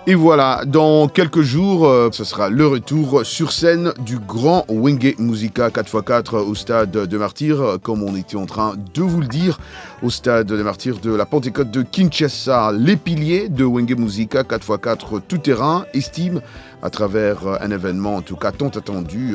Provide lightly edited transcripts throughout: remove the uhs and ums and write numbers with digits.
Et voilà, dans quelques jours, ce sera le retour sur scène du grand Wenge Musica 4x4 au Stade de Martyrs, comme on était en train de vous le dire, au Stade de Martyrs de la Pentecôte de Kinshasa. Les piliers de Wenge Musica 4x4 tout-terrain estiment, à travers un événement en tout cas tant attendu,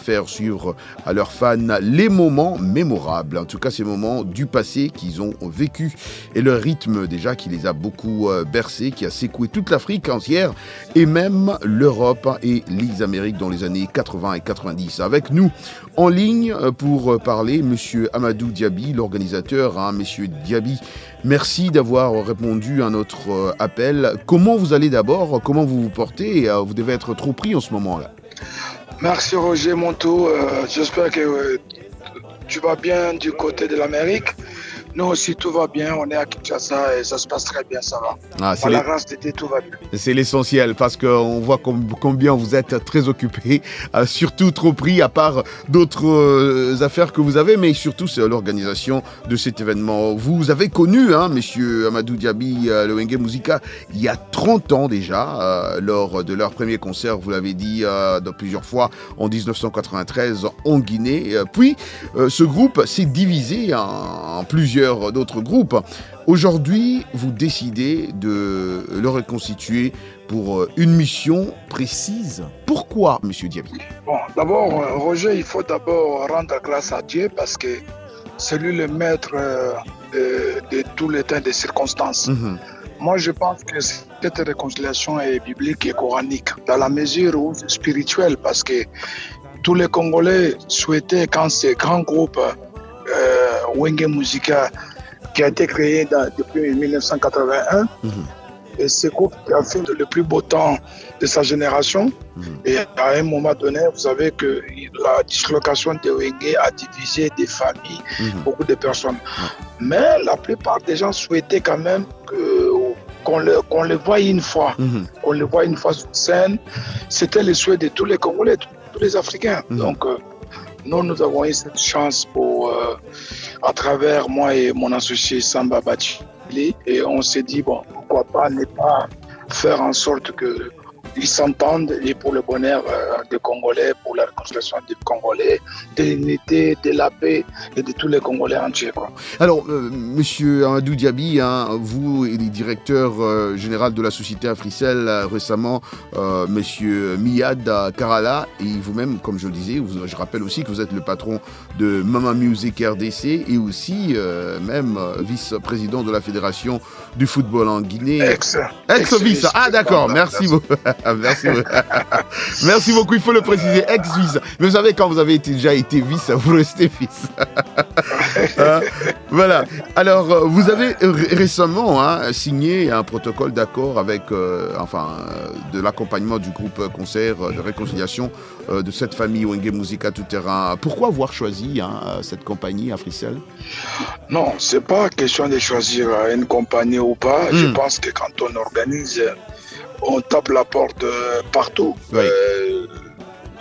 faire suivre à leurs fans les moments mémorables, en tout cas ces moments du passé qu'ils ont vécu et le rythme déjà qui les a beaucoup bercés, qui a secoué toute l'Afrique entière et même l'Europe et les Amériques dans les années 80 et 90. Avec nous en ligne pour parler, Monsieur Amadou Diaby, l'organisateur. Monsieur Diaby, merci d'avoir répondu à notre appel. Comment vous allez d'abord? Comment vous vous portez? Vous devez être trop pris en ce moment-là. Merci Roger Monteau. J'espère que tu vas bien du côté de l'Amérique. Nous aussi, tout va bien. On est à Kinshasa et ça se passe très bien, ça va. La grâce d'été, tout va bien. C'est l'essentiel parce qu'on voit combien vous êtes très occupé, surtout trop pris à part d'autres affaires que vous avez, mais surtout c'est l'organisation de cet événement. Vous avez connu, monsieur Amadou Diaby, le Wenge Musica, il y a 30 ans déjà, lors de leur premier concert, vous l'avez dit plusieurs fois, en 1993 en Guinée. Puis, ce groupe s'est divisé en plusieurs d'autres groupes. Aujourd'hui, vous décidez de le reconstituer pour une mission précise. Pourquoi, monsieur Diaby? Bon, d'abord, Roger, il faut d'abord rendre grâce à Dieu parce que c'est lui le maître de tout le temps des circonstances. Moi, je pense que cette réconciliation est biblique et coranique, dans la mesure où c'est spirituel, parce que tous les Congolais souhaitaient, quand ce grand groupe Wenge Musica, qui a été créé depuis 1981, et ce groupe qui a fait le plus beau temps de sa génération. Et à un moment donné, vous savez que la dislocation de Wenge a divisé des familles, beaucoup de personnes. Mais la plupart des gens souhaitaient quand même qu'on le voie une fois, qu'on le voie une fois sur scène. C'était le souhait de tous les Congolais, tous les Africains. Donc, nous avons eu cette chance pour, à travers moi et mon associé Samba Batili, et on s'est dit, bon, pourquoi pas ne pas faire en sorte qu'ils s'entendent et pour le bonheur des Congolais, pour la réconciliation des Congolais, de l'unité, de la paix et de tous les Congolais entiers. Alors, monsieur Amadou Diaby, vous et le directeur général de la société Africell récemment, monsieur Miyad Karala, et vous-même, comme je le disais, je rappelle aussi que vous êtes le patron de Mama Music RDC et aussi même vice-président de la Fédération du football en Guinée. Ex-vice. Ah d'accord, merci beaucoup. Merci beaucoup, il faut le préciser, ex-vice. Mais vous savez, quand vous avez déjà été vice, vous restez vice. Voilà. Alors, vous avez récemment signé un protocole d'accord avec, de l'accompagnement du groupe concert de réconciliation de cette famille Wenge Musica tout-terrain. Pourquoi avoir choisi cette compagnie Africell? Non, c'est pas question de choisir une compagnie ou pas. Je pense que quand on organise, on tape la porte partout,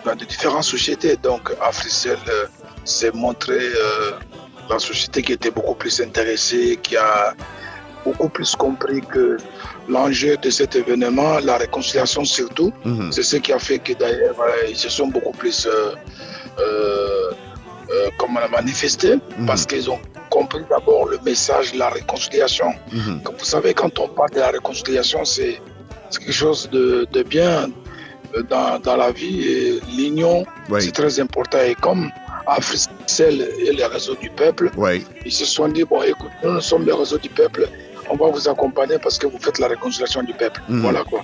dans de différentes sociétés. Donc, Africell s'est montré la société qui était beaucoup plus intéressée, qui a beaucoup plus compris que l'enjeu de cet événement, la réconciliation surtout, c'est ce qui a fait que d'ailleurs ils se sont beaucoup plus manifestés, parce qu'ils ont compris d'abord le message de la réconciliation. Comme vous savez, quand on parle de la réconciliation, c'est quelque chose de bien dans la vie, et l'union, c'est très important. Et comme Africell et les réseaux du peuple, ils se sont dit, bon écoute, nous sommes les réseaux du peuple, on va vous accompagner parce que vous faites la réconciliation du peuple. Voilà quoi.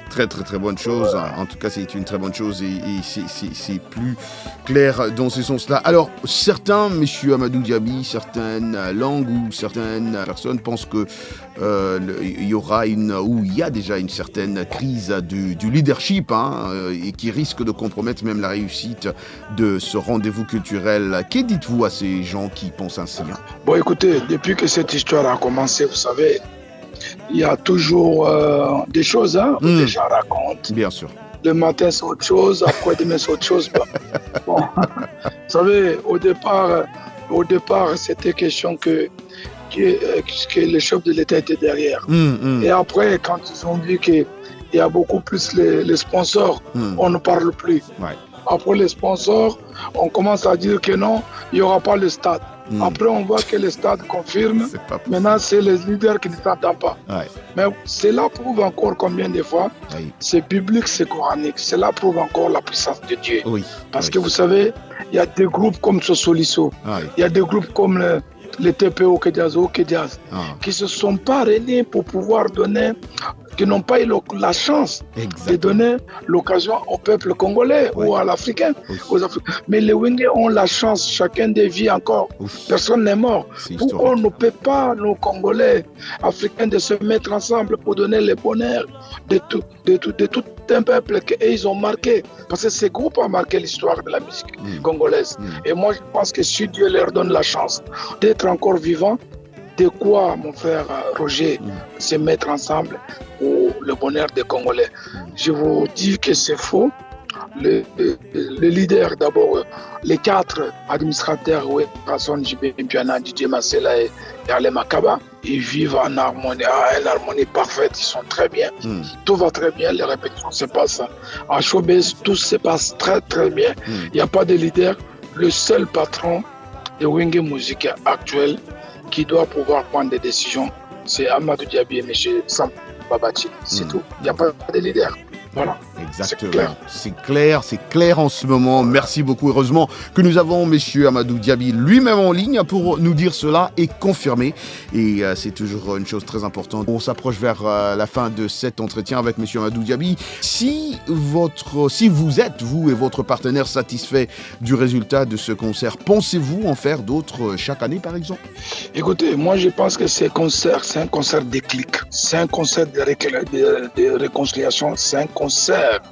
Très très très bonne chose. En tout cas, c'est une très bonne chose et c'est plus clair dans ce sens-là. Alors, certains, monsieur Amadou Diaby, certaines langues ou certaines personnes pensent que il y aura il y a déjà une certaine crise du leadership et qui risque de compromettre même la réussite de ce rendez-vous culturel. Que dites-vous à ces gens qui pensent ainsi? Bon, écoutez, depuis que cette histoire a commencé, vous savez, il y a toujours des choses que les gens racontent. Bien sûr. Le matin, c'est autre chose. Après-demain, c'est autre chose. Bon. Vous savez, au départ, c'était question que que le chef de l'État était derrière. Et après, quand ils ont vu qu'il y a beaucoup plus les sponsors, on ne parle plus. Ouais. Après les sponsors, on commence à dire que non, il n'y aura pas le stade. Après, on voit que le stade confirme. Maintenant, c'est les leaders qui ne s'entendent pas. Ouais. Mais cela prouve encore combien de fois c'est biblique, c'est coranique. Cela prouve encore la puissance de Dieu. Oui. Parce que vous savez, il y a des groupes comme Sosoliso, il y a des groupes comme le TPO Kediazo, qui se sont parrainés pour pouvoir donner, qui n'ont pas eu la chance de donner l'occasion au peuple congolais ou à l'Africain. Mais les Wenge ont la chance, chacun des vies encore. Personne n'est mort. Pourquoi on ne peut pas, nos Congolais, Africains, de se mettre ensemble pour donner le bonheur de tout un peuple qu'ils ont marqué? Parce que ces groupes ont marqué l'histoire de la musique congolaise. Et moi, je pense que si Dieu leur donne la chance d'être encore vivants, de quoi, mon frère Roger, se mettre ensemble pour le bonheur des Congolais? Je vous dis que c'est faux. Le leader, d'abord, les 4 administrateurs, Rasson, JB Mpiana, DJ Masela et Ale Makaba, ils vivent en harmonie, une harmonie parfaite, ils sont très bien. Tout va très bien, les répétitions se passent. En showbiz, tout se passe très très bien. Il n'y a pas de leader. Le seul patron de Wenge Musique actuel qui doit pouvoir prendre des décisions, c'est Amadou Diaby et M. Sam Babachi. C'est tout. Il n'y a pas de leader. Voilà. Exactement. C'est clair en ce moment. Merci beaucoup. Heureusement que nous avons M. Amadou Diaby lui-même en ligne pour nous dire cela et confirmer. Et c'est toujours une chose très importante. On s'approche vers la fin de cet entretien avec M. Amadou Diaby. Si vous êtes, vous et votre partenaire, satisfait du résultat de ce concert, pensez-vous en faire d'autres chaque année, par exemple? Écoutez, moi je pense que c'est un concert déclic. C'est un concert de réconciliation. C'est un concert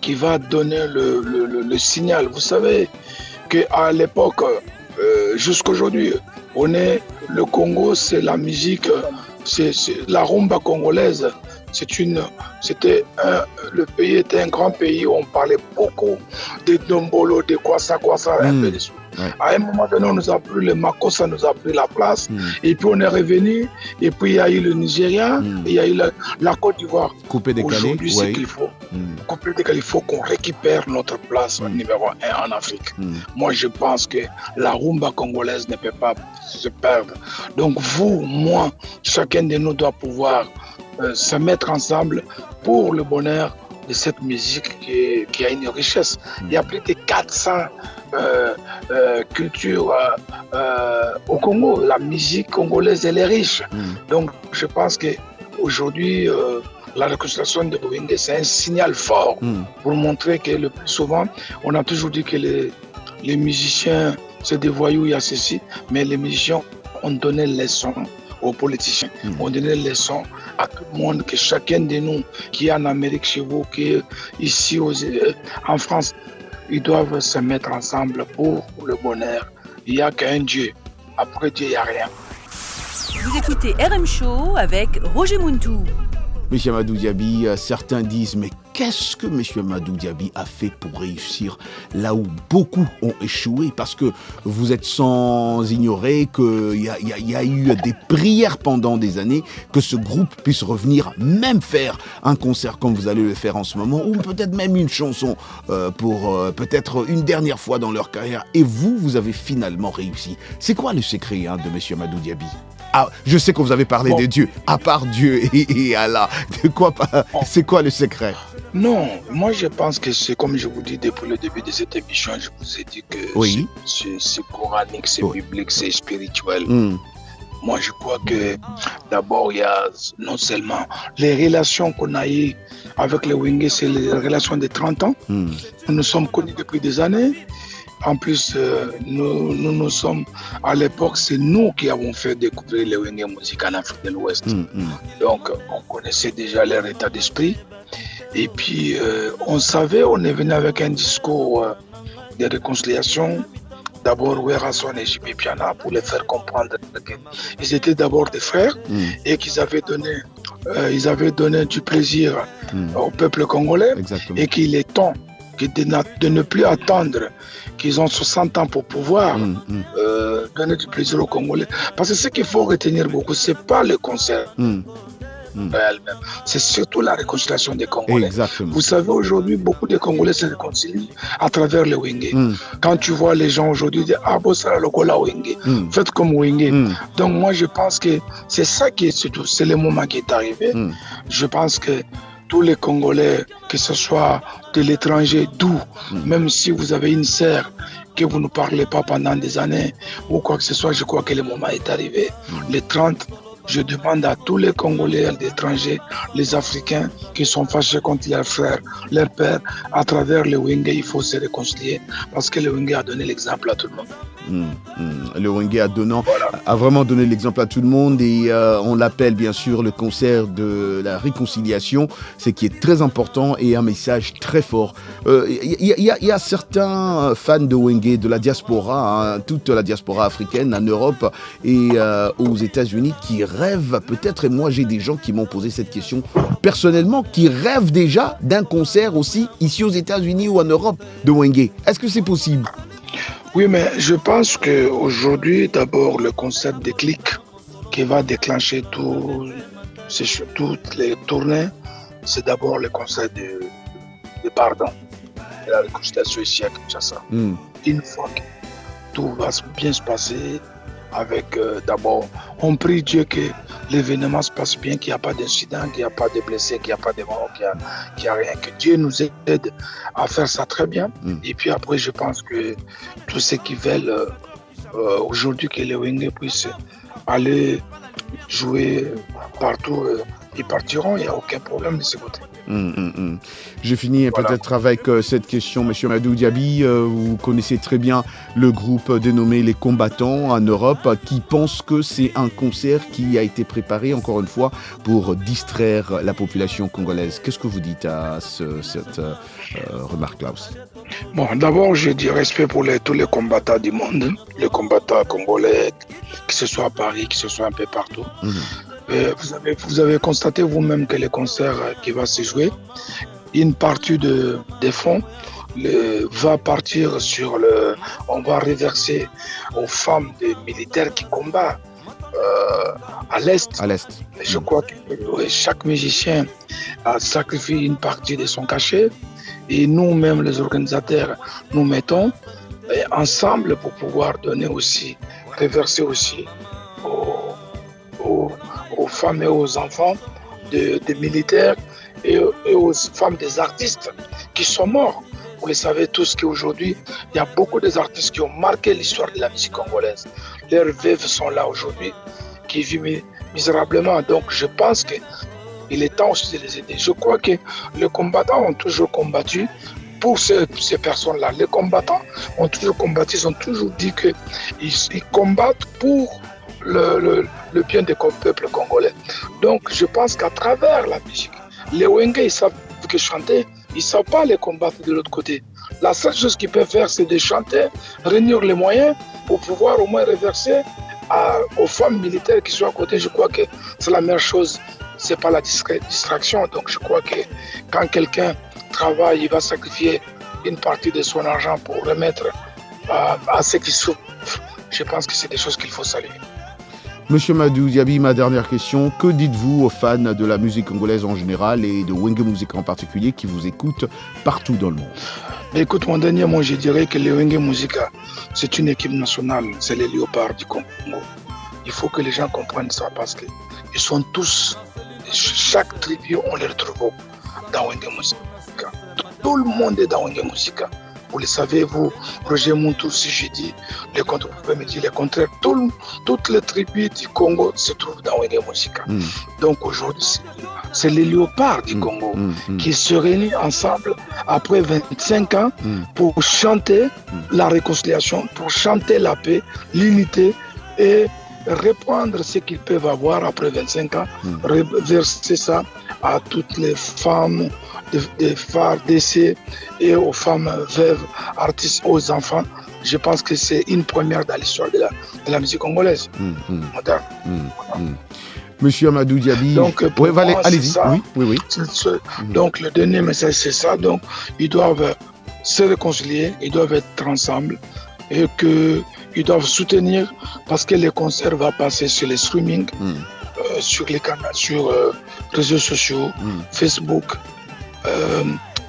qui va donner le signal. Vous savez qu'à l'époque, jusqu'aujourd'hui, le Congo, c'est la musique, c'est la rumba congolaise. Le pays était un grand pays où on parlait beaucoup de Dombolo, de Kwasa, un peu de tout. À un moment donné, on nous a pris le Makossa, nous a pris la place. Et puis on est revenu. Et puis il y a eu le Nigeria, et il y a eu la Côte d'Ivoire. Coupé décalé. Aujourd'hui, c'est qu'il faut. Coupé décalé, il faut qu'on récupère notre place numéro 1 en Afrique. Moi, je pense que la rumba congolaise ne peut pas se perdre. Donc vous, moi, chacun de nous doit pouvoir se mettre ensemble pour le bonheur de cette musique qui a une richesse. Il y a plus de 400 cultures au Congo. La musique congolaise, elle est riche. Donc, je pense qu'aujourd'hui, la réconciliation de Wenge, c'est un signal fort pour montrer que le plus souvent, on a toujours dit que les musiciens, c'est des voyous, il y a ceci, mais les musiciens ont donné leçon aux politiciens, ont donné leçon à tout le monde, que chacun de nous qui est en Amérique chez vous, qui est ici en France, ils doivent se mettre ensemble pour le bonheur. Il n'y a qu'un Dieu. Après Dieu, il n'y a rien. Vous écoutez RM Show avec Roger Muntou. M. Amadou Diaby, certains disent, mais qu'est-ce que M. Amadou Diaby a fait pour réussir là où beaucoup ont échoué? Parce que vous êtes sans ignorer qu'il y a eu des prières pendant des années que ce groupe puisse revenir, même faire un concert comme vous allez le faire en ce moment, ou peut-être même une chanson pour peut-être une dernière fois dans leur carrière. Et vous avez finalement réussi. C'est quoi le secret de M. Amadou Diaby? Ah, je sais que vous avez parlé de Dieu, à part Dieu et Allah. C'est quoi le secret? Non, moi je pense que c'est comme je vous dis depuis le début de cette émission, je vous ai dit que c'est coranique, c'est biblique, c'est spirituel. Moi je crois que d'abord il y a non seulement les relations qu'on a eues avec les Wenge, c'est les relations de 30 ans. Nous nous sommes connus depuis des années. En plus, nous sommes, à l'époque, c'est nous qui avons fait découvrir les Wenge Musique en Afrique de l'Ouest. Donc, on connaissait déjà leur état d'esprit. Et puis, on est venu avec un discours de réconciliation. D'abord, Rasson et JB Piana pour les faire comprendre qu'ils étaient d'abord des frères et qu'ils avaient donné du plaisir au peuple congolais. Exactement. Et qu'il est temps que de ne plus attendre qu'ils ont 60 ans pour pouvoir donner du plaisir aux Congolais. Parce que ce qu'il faut retenir beaucoup, ce n'est pas le concert réellement, c'est surtout la réconciliation des Congolais. Exactement. Vous savez, aujourd'hui, beaucoup de Congolais se réconcilient à travers le Wenge. Quand tu vois les gens aujourd'hui dire « Ah, bon, c'est le Gola Wenge, faites comme Wenge ». Donc moi, je pense que c'est ça qui est surtout, c'est le moment qui est arrivé. Je pense que tous les Congolais, que ce soit de l'étranger, d'où, même si vous avez une sœur que vous ne parlez pas pendant des années ou quoi que ce soit, je crois que le moment est arrivé. Les 30, je demande à tous les Congolais, les étrangers, les Africains qui sont fâchés contre leurs frères, leurs pères, à travers le Wenge, il faut se réconcilier parce que le Wenge a donné l'exemple à tout le monde. Le Wenge a vraiment donné l'exemple à tout le monde et on l'appelle bien sûr le concert de la réconciliation, ce qui est très important et un message très fort. Il y a certains fans de Wenge, de la diaspora, toute la diaspora africaine en Europe et aux États-Unis qui rêvent peut-être, et moi j'ai des gens qui m'ont posé cette question personnellement, qui rêvent déjà d'un concert aussi ici aux États-Unis ou en Europe de Wenge. Est-ce que c'est possible? Oui, mais je pense qu'aujourd'hui, d'abord, le concept des clics qui va déclencher toutes les tournées, c'est d'abord le concept de pardon, de la réconciliation ici à Kinshasa. Une fois que tout va bien se passer, avec d'abord, on prie Dieu que l'événement se passe bien, qu'il n'y a pas d'incident, qu'il n'y a pas de blessés, qu'il n'y a pas de morts, qu'il n'y a rien, que Dieu nous aide à faire ça très bien. Et puis après, je pense que tous ceux qui veulent aujourd'hui que les Wenge puissent aller jouer partout, ils partiront, il n'y a aucun problème de ce côté. Je finis peut-être avec cette question, M. Madou Diaby. Vous connaissez très bien le groupe dénommé Les Combattants en Europe qui pense que c'est un concert qui a été préparé, encore une fois, pour distraire la population congolaise. Qu'est-ce que vous dites à cette remarque-là aussi? Bon, d'abord, je dis respect pour tous les combattants du monde, les combattants congolais, que ce soit à Paris, que ce soit un peu partout. Vous avez constaté vous-même que les concerts qui vont se jouer, une partie des fonds va partir on va reverser aux femmes des militaires qui combattent à l'Est. Je crois que chaque musicien a sacrifié une partie de son cachet et nous-mêmes, les organisateurs, nous mettons ensemble pour pouvoir donner aussi, reverser aussi aux femmes et aux enfants des militaires et aux femmes des artistes qui sont morts. Vous le savez tous qu'aujourd'hui, il y a beaucoup d'artistes qui ont marqué l'histoire de la musique congolaise. Leurs veuves sont là aujourd'hui, qui vivent misérablement. Donc je pense qu'il est temps aussi de les aider. Je crois que les combattants ont toujours combattu pour ces personnes-là. Les combattants ont toujours combattu, ils ont toujours dit qu'ils combattent pour le bien du peuple congolais. Donc je pense qu'à travers la musique, les Wenge, ils savent que chanter, ils ne savent pas les combattre de l'autre côté. La seule chose qu'ils peuvent faire, c'est de chanter, réunir les moyens pour pouvoir au moins reverser aux femmes militaires qui sont à côté. Je crois que c'est la meilleure chose, ce n'est pas la distraction. Donc je crois que quand quelqu'un travaille, il va sacrifier une partie de son argent pour remettre à ceux qui souffrent. Je pense que c'est des choses qu'il faut saluer. Monsieur Madou Diaby, ma dernière question. Que dites-vous aux fans de la musique congolaise en général et de Wenge Musica en particulier qui vous écoutent partout dans le monde? Écoute, mon dernier mot, je dirais que les Wenge Musica, c'est une équipe nationale, c'est les léopards du Congo. Il faut que les gens comprennent ça parce qu'ils sont tous, chaque tribu, on les retrouve dans Wenge Musica. Tout le monde est dans Wenge Musica. Vous le savez, vous, Roger Montou, si je dis le contraire, vous pouvez me dire le contraire. Toutes les tribus du Congo se trouvent dans Wenge Musica. Donc aujourd'hui, c'est les léopards du Congo qui se réunissent ensemble après 25 ans pour chanter la réconciliation, pour chanter la paix, l'unité et reprendre ce qu'ils peuvent avoir après 25 ans, reverser ça à toutes les femmes, des phares d'essai et aux femmes veuves, artistes, aux enfants. Je pense que c'est une première dans l'histoire de la musique congolaise moderne. Monsieur Amadou Diaby, donc, pour moi, allez-y. Oui. Donc le dernier message, c'est ça. Donc ils doivent se réconcilier, ils doivent être ensemble et qu'ils doivent soutenir parce que les concerts vont passer sur les streamings, sur les canaux, sur réseaux sociaux, Facebook,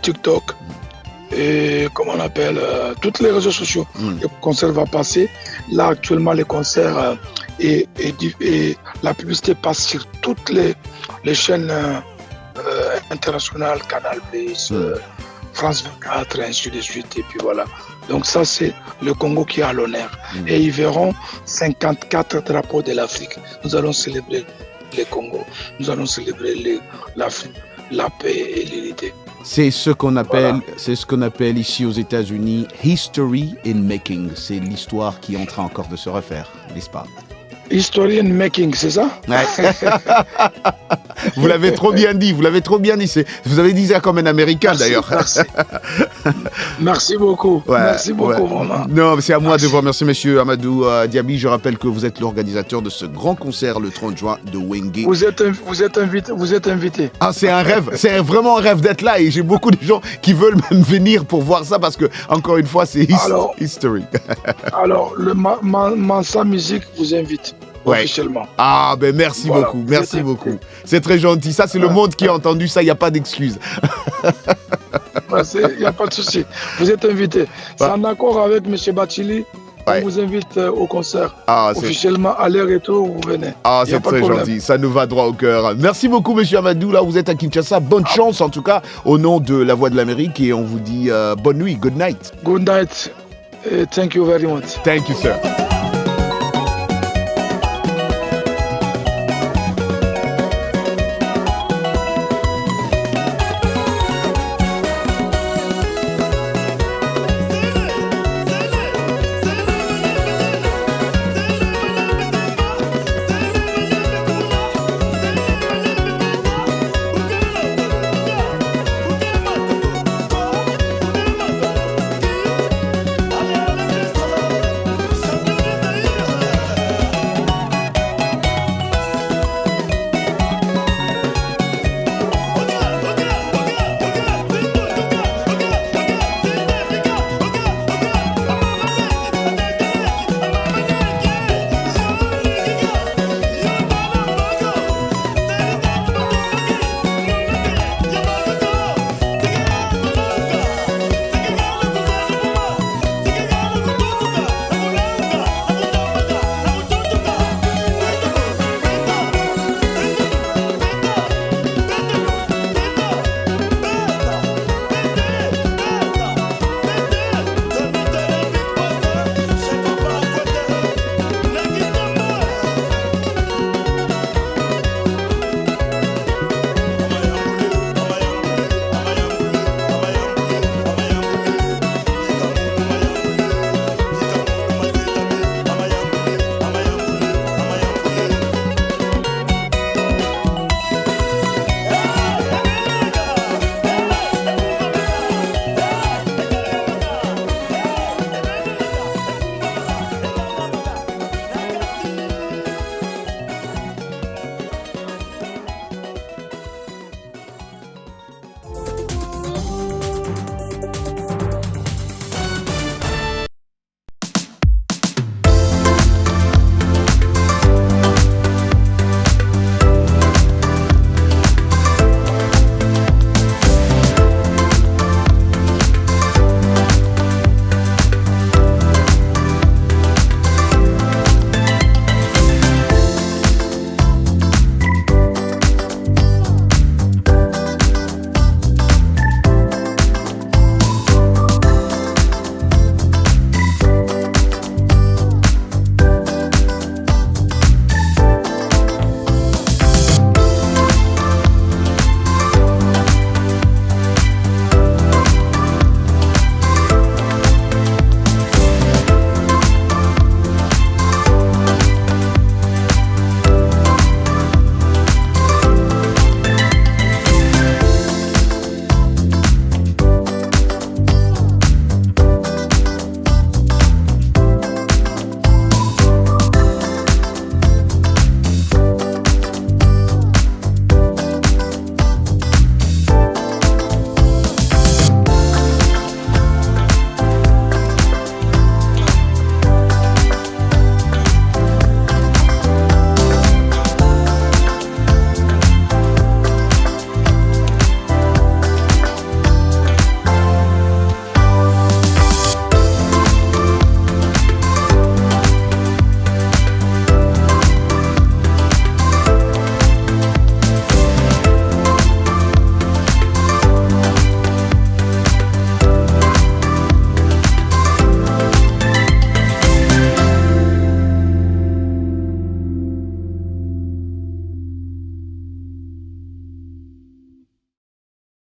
TikTok et comment on appelle, tous les réseaux sociaux. Le concert va passer. Là actuellement les concerts et la publicité passe sur toutes les chaînes internationales, Canal+, France 24, ainsi de suite, et puis voilà. Donc ça, c'est le Congo qui est à l'honneur. Et ils verront 54 drapeaux de l'Afrique. Nous allons célébrer le Congo, nous allons célébrer l'Afrique, la paix et l'unité. C'est ce qu'on appelle ici aux États-Unis history in making. C'est l'histoire qui est en train encore de se refaire, n'est-ce pas? History in making, c'est ça? Ouais. Vous l'avez trop bien dit, vous avez dit ça comme un Américain d'ailleurs. Merci beaucoup, merci beaucoup vraiment. Non, c'est à moi de vous remercier, monsieur Amadou Diaby. Je rappelle que vous êtes l'organisateur de ce grand concert le 30 juin de Wenge. Vous êtes invité. Ah, c'est un rêve, c'est vraiment un rêve d'être là et j'ai beaucoup de gens qui veulent même venir pour voir ça parce que, encore une fois, c'est history. Alors, le Mansa Music vous invite. Officiellement. Ah, ben merci beaucoup, merci beaucoup. C'est très gentil. Ça, c'est le monde qui a entendu ça, il n'y a pas d'excuse. Il n'y a pas de souci. Vous êtes invité. C'est en accord avec M. Bachili. On vous invite au concert. Officiellement, aller-retour, vous venez. Ah, c'est très gentil. Ça nous va droit au cœur. Merci beaucoup, M. Amadou. Là, vous êtes à Kinshasa. Bonne chance, en tout cas, au nom de La Voix de l'Amérique. Et on vous dit bonne nuit, good night. Good night. Thank you very much. Thank you, sir.